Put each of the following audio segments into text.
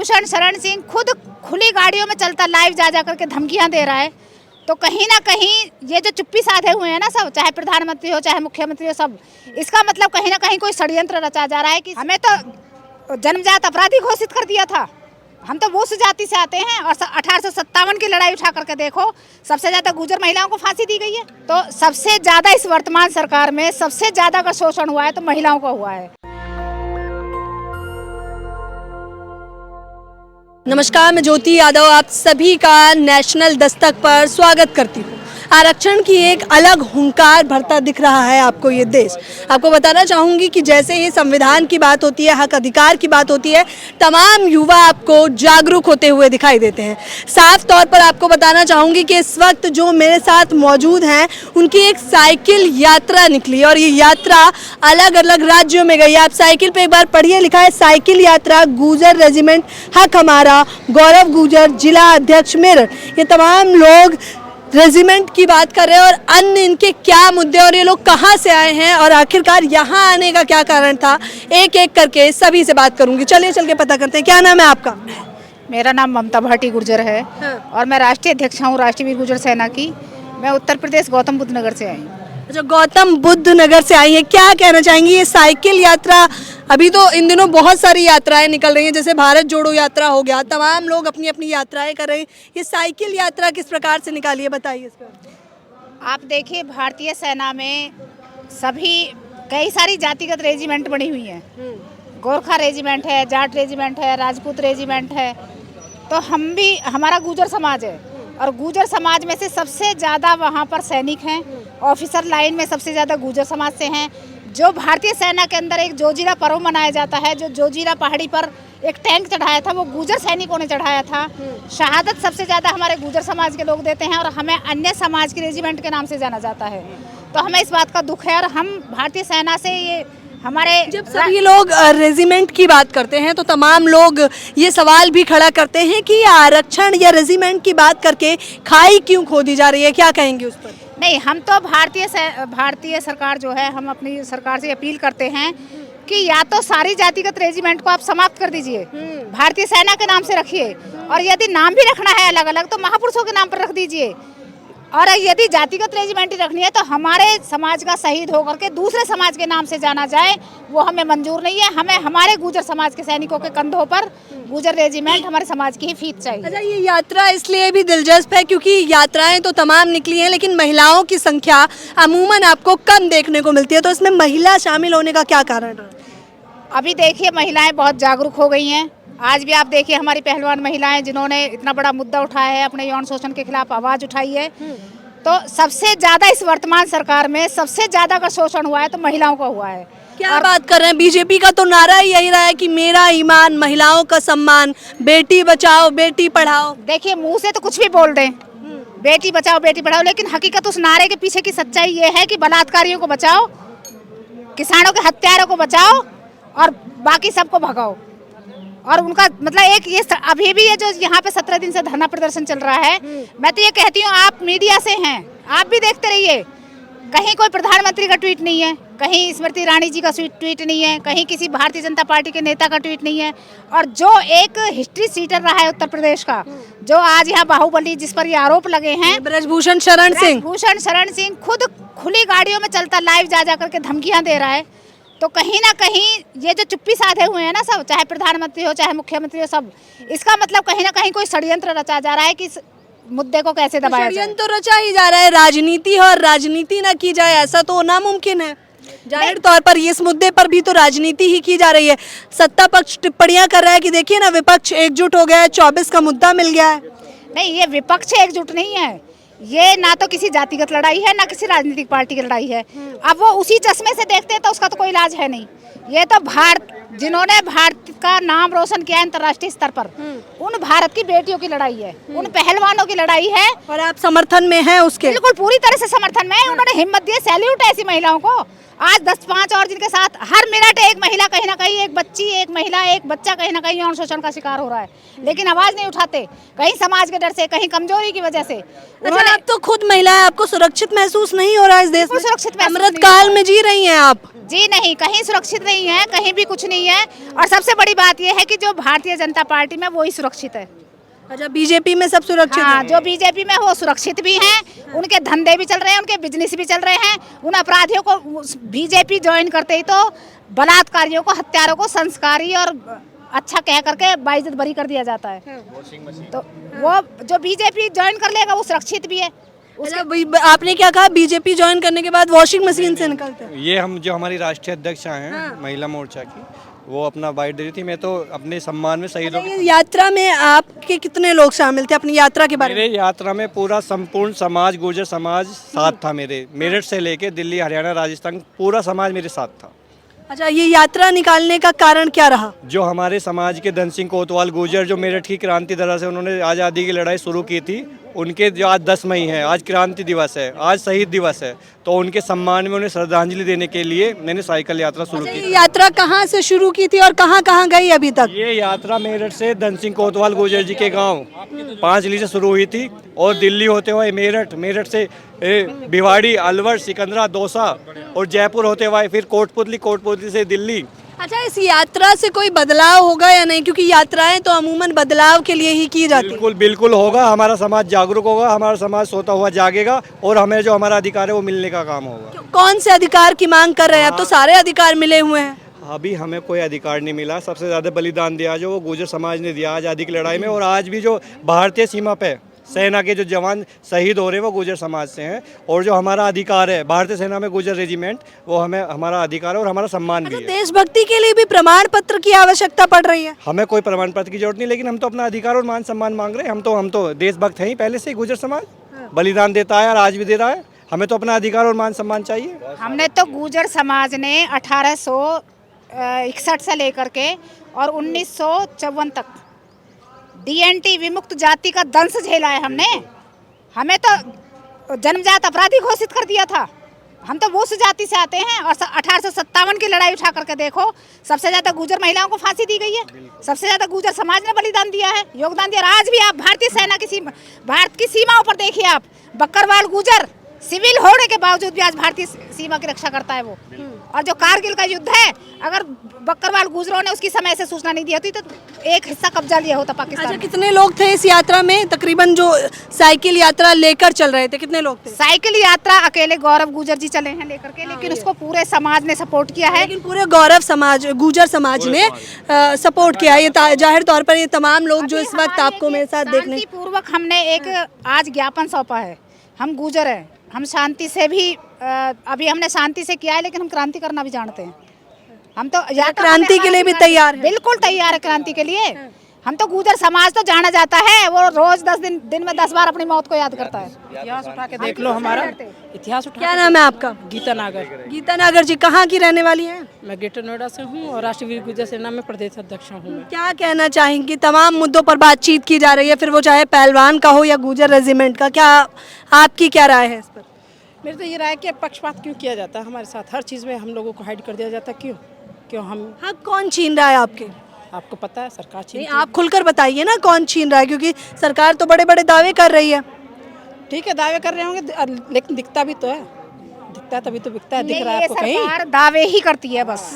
ब्रजभूषण शरण सिंह खुद खुली गाड़ियों में चलता लाइव जा करके धमकियां दे रहा है। तो कहीं ना कहीं ये जो चुप्पी साधे हुए हैं ना सब, चाहे प्रधानमंत्री हो चाहे मुख्यमंत्री हो, सब इसका मतलब कहीं ना कहीं कोई षड्यंत्र रचा जा रहा है कि हमें तो जन्मजात अपराधी घोषित कर दिया था। हम तो वो जाति से आते हैं और 1857 की लड़ाई उठा करके देखो, सबसे ज्यादा गुर्जर महिलाओं को फांसी दी गई है। तो सबसे ज्यादा इस वर्तमान सरकार में सबसे ज्यादा अगर शोषण हुआ है तो महिलाओं का हुआ है। नमस्कार, मैं ज्योति यादव आप सभी का नेशनल दस्तक पर स्वागत करती हूँ। आरक्षण की एक अलग हुंकार भरता दिख रहा है आपको ये देश। आपको बताना चाहूँगी कि जैसे ही संविधान की बात होती है, हक अधिकार की बात होती है, तमाम युवा आपको जागरूक होते हुए दिखाई देते हैं। साफ तौर पर आपको बताना चाहूँगी कि इस वक्त जो मेरे साथ मौजूद हैं उनकी एक साइकिल यात्रा निकली और ये यात्रा अलग अलग राज्यों में गई। आप साइकिल पे एक बार पढ़िए, लिखा है साइकिल यात्रा गुर्जर रेजिमेंट हक हमारा, गौरव गुर्जर जिला अध्यक्ष मेरठ। ये तमाम लोग रेजिमेंट की बात कर रहे हैं और अन्य इनके क्या मुद्दे और ये लोग कहाँ से आए हैं और आखिरकार यहाँ आने का क्या कारण था, एक एक करके सभी से बात करूंगी। चलिए चल के पता करते हैं। क्या नाम है आपका? मेरा नाम ममता भाटी गुर्जर है। और मैं राष्ट्रीय अध्यक्ष हूँ राष्ट्रीय वीर गुर्जर सेना की। मैं उत्तर प्रदेश गौतम बुद्ध नगर से आई हूँ। अच्छा, गौतम बुद्ध नगर से आई है। क्या कहना चाहेंगी ये साइकिल यात्रा? अभी तो इन दिनों बहुत सारी यात्राएं निकल रही हैं, जैसे भारत जोड़ो यात्रा हो गया, तमाम लोग अपनी अपनी यात्राएं कर रहे हैं। ये साइकिल यात्रा किस प्रकार से निकाली है, बताइए इस पर। आप देखिए, भारतीय सेना में सभी कई सारी जातिगत रेजिमेंट बनी हुई हैं। गोरखा रेजिमेंट है, जाट रेजिमेंट है, राजपूत रेजिमेंट है। तो हम भी, हमारा गुर्जर समाज है और गुर्जर समाज में से सबसे ज़्यादा वहाँ पर सैनिक हैं। ऑफिसर लाइन में सबसे ज़्यादा गुर्जर समाज से हैं। जो भारतीय सेना के अंदर एक जोजिला पर्व मनाया जाता है, जो जोजिला पहाड़ी पर एक टैंक चढ़ाया था, वो गुर्जर सैनिकों ने चढ़ाया था। शहादत सबसे ज़्यादा हमारे गुर्जर समाज के लोग देते हैं और हमें अन्य समाज की रेजिमेंट के नाम से जाना जाता है। तो हमें इस बात का दुख है और हम भारतीय सेना से ये हमारे, जब सभी लोग रेजिमेंट की बात करते हैं तो तमाम लोग ये सवाल भी खड़ा करते हैं कि आरक्षण या रेजिमेंट की बात करके खाई क्यों खोदी जा रही है, क्या कहेंगे उस पर? नहीं, हम तो भारतीय सरकार जो है, हम अपनी सरकार से अपील करते हैं कि या तो सारी जातिगत रेजिमेंट को आप समाप्त कर दीजिए, भारतीय सेना के नाम से रखिए, और यदि नाम भी रखना है अलग अलग तो महापुरुषों के नाम पर रख दीजिए। और यदि जातिगत रेजिमेंट रखनी है तो हमारे समाज का शहीद होकर के दूसरे समाज के नाम से जाना जाए, वो हमें मंजूर नहीं है। हमें हमारे गुर्जर समाज के सैनिकों के कंधों पर गुर्जर रेजिमेंट हमारे समाज की ही फीत चाहिए। अच्छा, ये यात्रा इसलिए भी दिलचस्प है क्योंकि यात्राएं तो तमाम निकली हैं लेकिन महिलाओं की संख्या अमूमन आपको कम देखने को मिलती है, तो इसमें महिला शामिल होने का क्या कारण है? अभी देखिए, महिलाएं बहुत जागरूक हो गई हैं। आज भी आप देखिए, हमारी पहलवान महिलाएं जिन्होंने इतना बड़ा मुद्दा उठाया है, अपने यौन शोषण के खिलाफ आवाज़ उठाई है। तो सबसे ज़्यादा इस वर्तमान सरकार में सबसे ज़्यादा अगर शोषण हुआ है तो महिलाओं का हुआ है। क्या बात कर रहे हैं? बीजेपी का तो नारा ही यही रहा है कि मेरा ईमान, महिलाओं का सम्मान, बेटी बचाओ बेटी पढ़ाओ। देखिए, मुँह से तो कुछ भी बोल दें, बेटी बचाओ बेटी पढ़ाओ, लेकिन हकीकत उस नारे के पीछे की सच्चाई ये है कि बलात्कारियों को बचाओ, किसानों के हत्यारों को बचाओ और बाकी सबको भगाओ। और उनका मतलब एक ये अभी भी ये जो यहाँ पे 17 दिन से धरना प्रदर्शन चल रहा है, मैं तो ये कहती हूँ, आप मीडिया से हैं, आप भी देखते रहिए। कहीं कोई प्रधानमंत्री का ट्वीट नहीं है, कहीं स्मृति ईरानी जी का ट्वीट नहीं है, कहीं किसी भारतीय जनता पार्टी के नेता का ट्वीट नहीं है। और जो एक हिस्ट्री सीटर रहा है उत्तर प्रदेश का, जो आज यहाँ बाहुबली जिस पर ये आरोप लगे हैं, ब्रजभूषण शरण सिंह खुद खुली गाड़ियों में चलता लाइव जा करके धमकियां दे रहा है। तो कहीं ना कहीं ये जो चुप्पी साधे हुए हैं ना सब, चाहे प्रधानमंत्री हो चाहे मुख्यमंत्री हो, सब इसका मतलब कहीं ना कहीं कोई षड्यंत्र रचा जा रहा है कि इस मुद्दे को कैसे दबाया जाए। षड्यंत्र तो रचा ही जा रहा है, राजनीति हो और राजनीति ना की जाए ऐसा तो नामुमकिन है। जाहिर तौर पर इस मुद्दे पर भी तो राजनीति ही की जा रही है। सत्ता पक्ष टिप्पणियां कर रहा है कि देखिए ना, विपक्ष एकजुट हो गया है, 24 का मुद्दा मिल गया है। नहीं, ये विपक्ष एकजुट नहीं है, ये ना तो किसी जातिगत लड़ाई है ना किसी राजनीतिक पार्टी की लड़ाई है। अब वो उसी चश्मे से देखते हैं तो उसका तो कोई इलाज है नहीं। ये तो जिन्होंने भारत का नाम रोशन किया है अंतर्राष्ट्रीय स्तर पर, उन भारत की बेटियों की लड़ाई है, उन पहलवानों की लड़ाई है। और आप समर्थन में हैं उसके? बिल्कुल पूरी तरह से समर्थन में। उन्होंने हिम्मत दी, सैल्यूट है ऐसी महिलाओं को। आज 10-5 और जिनके साथ हर मिनट एक महिला कहीं ना कहीं, एक बच्ची, एक महिला, एक बच्चा कहीं ना कहीं यौन शोषण का शिकार हो रहा है, लेकिन आवाज नहीं उठाते, कहीं समाज के डर से, कहीं कमजोरी की वजह से। अच्छा, आप तो खुद महिला है, आपको सुरक्षित महसूस नहीं हो रहा है इस देश में? सुरक्षित अमृत काल में जी रही हैं आप? जी नहीं, कहीं सुरक्षित नहीं है, कहीं भी कुछ नहीं नहीं है। और सबसे बड़ी बात यह है कि जो भारतीय जनता पार्टी में वो ही सुरक्षित है। अच्छा, बीजेपी में सब सुरक्षित हाँ, है? जो बीजेपी में वो सुरक्षित भी हैं, उनके धंधे भी चल रहे हैं, उनके बिजनेस भी चल रहे हैं। उन अपराधियों को बीजेपी ज्वाइन करते ही तो बलात्कारियों को, हत्यारों को संस्कारी और अच्छा कह करके बाइज्जत बरी कर दिया जाता है। तो वो जो बीजेपी ज्वाइन कर लेगा वो सुरक्षित भी है। अच्छा, आपने क्या कहा, बीजेपी ज्वाइन करने के बाद वॉशिंग मशीन से निकलते हैं? ये हम जो हमारी राष्ट्रीय अध्यक्षा हैं महिला मोर्चा की, वो अपना बाइट दे रही थी। मैं तो अपने सम्मान में शहीदों ये यात्रा में आपके कितने लोग शामिल थे? अपनी यात्रा के बारे में। मेरे यात्रा में पूरा संपूर्ण समाज, गुर्जर समाज साथ था मेरे। मेरठ से लेके दिल्ली, हरियाणा, राजस्थान, पूरा समाज मेरे साथ था। अच्छा, ये यात्रा निकालने का कारण क्या रहा? जो हमारे समाज के धन सिंह कोतवाल गुर्जर, जो मेरठ की क्रांति तरह से उन्होंने आज़ादी की लड़ाई शुरू की थी, उनके जो आज 10 मई है, आज क्रांति दिवस है, आज शहीद दिवस है, तो उनके सम्मान में उन्हें श्रद्धांजलि देने के लिए मैंने साइकिल यात्रा शुरू की। ये यात्रा कहाँ से शुरू की थी और कहाँ कहाँ गई अभी तक? ये यात्रा मेरठ से धन सिंह कोतवाल गुर्जर जी के गांव 5 ली से शुरू हुई थी और दिल्ली होते हुए मेरठ, मेरठ से भिवाड़ी, अलवर, सिकंदरा, दौसा और जयपुर होते हुए फिर कोटपुतली, कोटपुतली से दिल्ली। अच्छा, इस यात्रा से कोई बदलाव होगा या नहीं? क्योंकि यात्राएं तो अमूमन बदलाव के लिए ही की जाती है। बिल्कुल बिल्कुल होगा। हमारा समाज जागरूक होगा, हमारा समाज सोता हुआ जागेगा और हमें जो हमारा अधिकार है वो मिलने का काम होगा। कौन से अधिकार की मांग कर रहे हैं? अब तो सारे अधिकार मिले हुए हैं। अभी हमें कोई अधिकार नहीं मिला। सबसे ज़्यादा बलिदान दिया जो वो गुर्जर समाज ने दिया आज़ादी की लड़ाई में, और आज भी जो भारतीय सीमा पे सेना के जो जवान शहीद हो रहे हैं वो गुर्जर समाज से हैं। और जो हमारा अधिकार है भारतीय सेना में गुर्जर रेजिमेंट, वो हमें हमारा अधिकार है और हमारा सम्मान भी है। देशभक्ति के लिए भी प्रमाण पत्र की आवश्यकता पड़ रही है? हमें कोई प्रमाण पत्र की जरूरत नहीं, लेकिन हम तो अपना अधिकार और मान सम्मान मांग रहे हैं। हम तो देशभक्त हैं ही पहले से ही। गुर्जर समाज बलिदान देता है और आज भी दे रहा है। हमें तो अपना अधिकार और मान सम्मान चाहिए। हमने तो गुर्जर समाज ने 1861 से लेकर के और 1954 तक DNT विमुक्त जाति का दंश झेला है हमने। हमें तो जन्मजात अपराधी घोषित कर दिया था। हम तो वो जाति से आते हैं। और 1857 की लड़ाई उठा करके देखो, सबसे ज़्यादा गुर्जर महिलाओं को फांसी दी गई है, सबसे ज़्यादा गुर्जर समाज ने बलिदान दिया है, योगदान दिया। आज भी आप भारतीय सेना की सीमा, भारत की सीमाओं पर देखिए आप, बकरवाल गुर्जर सिविल होने के बावजूद भी आज भारतीय सीमा की रक्षा करता है वो। और जो कारगिल का युद्ध है, अगर बकरवाल गुर्जरों ने उसकी समय से सूचना नहीं दी होती तो एक हिस्सा कब्जा लिया होता पाकिस्तान। अच्छा, कितने लोग थे इस यात्रा में? तकरीबन जो साइकिल यात्रा लेकर चल रहे थे, कितने लोग थे? साइकिल यात्रा अकेले गौरव गुर्जर जी चले हैं लेकर के, लेकिन उसको पूरे समाज ने सपोर्ट किया है। लेकिन पूरे गौरव समाज, गुर्जर समाज ने सपोर्ट किया। ये जाहिर तौर पर ये तमाम लोग जो इस वक्त आपको मेरे साथ देखने, शांतिपूर्वक हमने एक आज ज्ञापन सौंपा है। हम गुर्जर हैं, हम शांति से भी अभी हमने शांति से किया है, लेकिन हम क्रांति करना भी जानते हैं। हम तो क्रांति के लिए भी तैयार हैं। बिल्कुल तैयार है क्रांति के लिए। हम तो गुर्जर समाज तो जाना जाता है, वो रोज 10 दिन में 10 बार अपनी मौत को याद करता है। इतिहास उठा के देख लो, हमारा इतिहास उठा। क्या नाम है आपका? गीता नागर। गीता नागर जी कहाँ की रहने वाली हैं? मैं ग्रेटर नोएडा से हूँ और राष्ट्रीय वीर गुर्जर सेना में प्रदेश अध्यक्ष हूँ मैं। क्या कहना चाहेंगी? तमाम मुद्दों पर बातचीत की जा रही है, फिर वो चाहे पहलवान का हो या गुर्जर रेजिमेंट का। क्या आपकी क्या राय है इस पर? मेरी तो ये राय है कि पक्षपात क्यों किया जाता है हमारे साथ? हर चीज़ में हम लोगों को हाइड कर दिया जाता है। क्यों हम? हाँ, कौन छीन रहा है आपके? आपको पता है, सरकार छीन। नहीं, आप खुलकर बताइए ना कौन छीन रहा है, क्योंकि सरकार तो बड़े बड़े दावे कर रही है। ठीक है, दावे कर रहे होंगे, लेकिन दिखता भी तो है। दिखता है तभी तो बिकता है। दिख रहा है ये आपको कहीं? सरकार दावे ही करती है बस,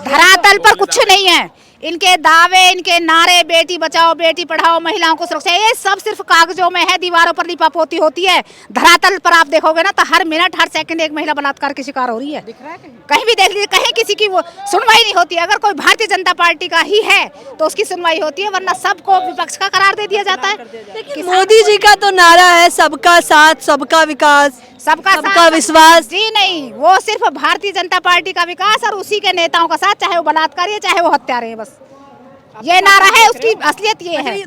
धरातल पर कुछ नहीं है। इनके दावे, इनके नारे, बेटी बचाओ, बेटी पढ़ाओ, महिलाओं को सुरक्षा, ये सब सिर्फ कागजों में है, दीवारों पर लिपापोती होती है। धरातल पर आप देखोगे ना तो हर मिनट, हर सेकंड एक महिला बलात्कार की शिकार हो रही है। दिख रहा है कहीं भी देख लीजिए, कहीं किसी की वो सुनवाई नहीं होती है। अगर कोई भारतीय जनता पार्टी का ही है तो उसकी सुनवाई होती है, वरना सबको विपक्ष का करार दे दिया जाता है। लेकिन मोदी जी का तो नारा है सबका साथ, सबका विकास, सबका विश्वास। जी नहीं, वो सिर्फ भारतीय जनता पार्टी का विकास और उसी के नेताओं का साथ, चाहे वो बलात्कारी है चाहे वो हत्यारे हैं, बस ये नारा है। उसकी असलियत ये है।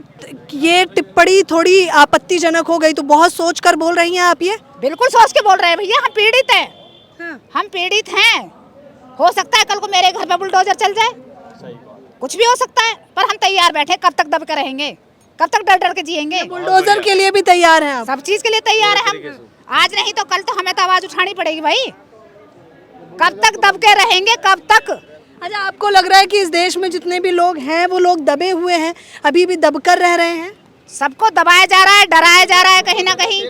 ये टिप्पणी थोड़ी आपत्तिजनक हो गई, तो बहुत सोच कर बोल रही हैं आप ये? बिल्कुल सोच के बोल रहे हैं भैया, हम पीड़ित हैं। हम पीड़ित हैं। हो सकता है कल को मेरे घर पे बुलडोजर चल जाए, कुछ भी हो सकता है, पर हम तैयार बैठे। कब तक दब के रहेंगे? कब तक डर डर के जिएंगे? बुलडोजर के लिए भी तैयार हैं आप? सब चीज के लिए तैयार है हम। आज नहीं तो कल तो हमें तो आवाज उठानी पड़ेगी भाई। कब तक दब के रहेंगे? कब तक? अच्छा, आपको लग रहा है कि इस देश में जितने भी लोग हैं वो लोग दबे हुए हैं, अभी भी दबकर रह रहे हैं? सबको दबाया जा रहा है, डराया जा रहा है, कहीं ना कहीं है,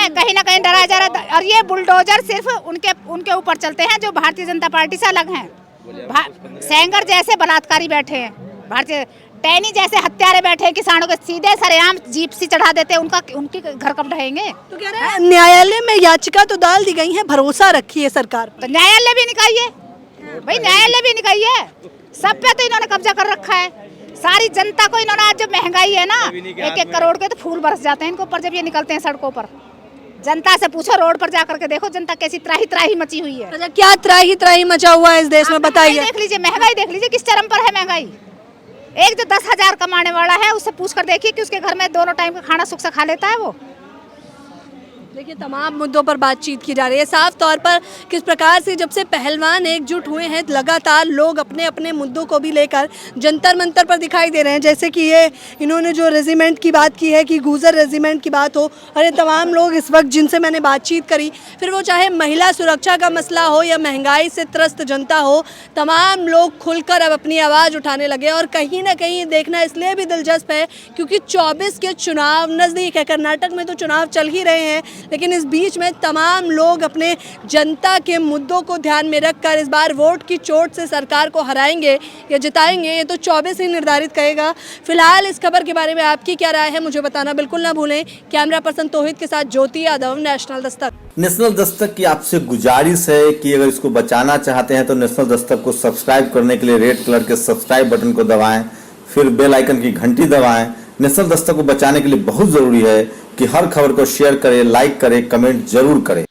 कहीं ना कहीं डराया जा रहा है। और ये बुलडोजर सिर्फ उनके ऊपर चलते हैं जो भारतीय जनता पार्टी से अलग हैं। सेंगर जैसे बलात्कारी बैठे हैं, भारतीय टैनी जैसे हत्यारे बैठे हैं, किसानों के सीधे सरेआम जीप सी चढ़ा देते हैं, उनके घर कब ढहेंगे? तो कह रहे हैं न्यायालय में याचिका तो डाल दी गई है, भरोसा रखी है सरकार पर। तो न्यायालय भी निकाइए भाई, न्यायालय भी निकाइए। सब पे तो इन्होंने कब्जा कर रखा है, सारी जनता को इन्होंने। आज जब महंगाई है ना 1-1 करोड़ के, तो फूल बरस जाते हैं इनके ऊपर जब ये निकलते हैं सड़कों पर। जनता से पूछो, रोड पर जाकर के देखो जनता कैसी त्राही त्राही मची हुई है। अच्छा, क्या त्राही त्राही मचा हुआ है इस देश में, बताइए। देख लीजिए महंगाई, देख लीजिए किस चरम पर है महंगाई। एक जो 10,000 कमाने वाला है उससे पूछ कर देखिए कि उसके घर में दोनों टाइम का खाना सुख से खा लेता है वो। देखिए, तमाम मुद्दों पर बातचीत की जा रही है। साफ तौर पर किस प्रकार से जब से पहलवान एकजुट हुए हैं, लगातार लोग अपने अपने मुद्दों को भी लेकर जंतर मंतर पर दिखाई दे रहे हैं। जैसे कि ये इन्होंने जो रेजिमेंट की बात की है कि गुजर रेजिमेंट की बात हो, और ये तमाम लोग इस वक्त जिनसे मैंने बातचीत करी, फिर वो चाहे महिला सुरक्षा का मसला हो या महंगाई से त्रस्त जनता हो, तमाम लोग खुलकर अब अपनी आवाज़ उठाने लगे। और कहीं ना कहीं देखना इसलिए भी दिलचस्प है क्योंकि 24 के चुनाव नज़दीक है। कर्नाटक में तो चुनाव चल ही रहे हैं, लेकिन इस बीच में तमाम लोग अपने जनता के मुद्दों को ध्यान में रखकर इस बार वोट की चोट से सरकार को हराएंगे या जिताएंगे, ये तो 24 ही निर्धारित करेगा। फिलहाल इस खबर के बारे में आपकी क्या राय है, मुझे बताना बिल्कुल ना भूलें। कैमरा पर्सन तौहीद के साथ ज्योति यादव, नेशनल दस्तक। नेशनल दस्तक की आपसे गुजारिश है कि अगर इसको बचाना चाहते हैं तो नेशनल दस्तक को सब्सक्राइब करने के लिए रेड कलर के सब्सक्राइब बटन को दबाएं, फिर बेल आइकन की घंटी दबाएं। नेशनल दस्तक को बचाने के लिए बहुत जरूरी है कि हर खबर को शेयर करें, लाइक करें, कमेंट जरूर करें।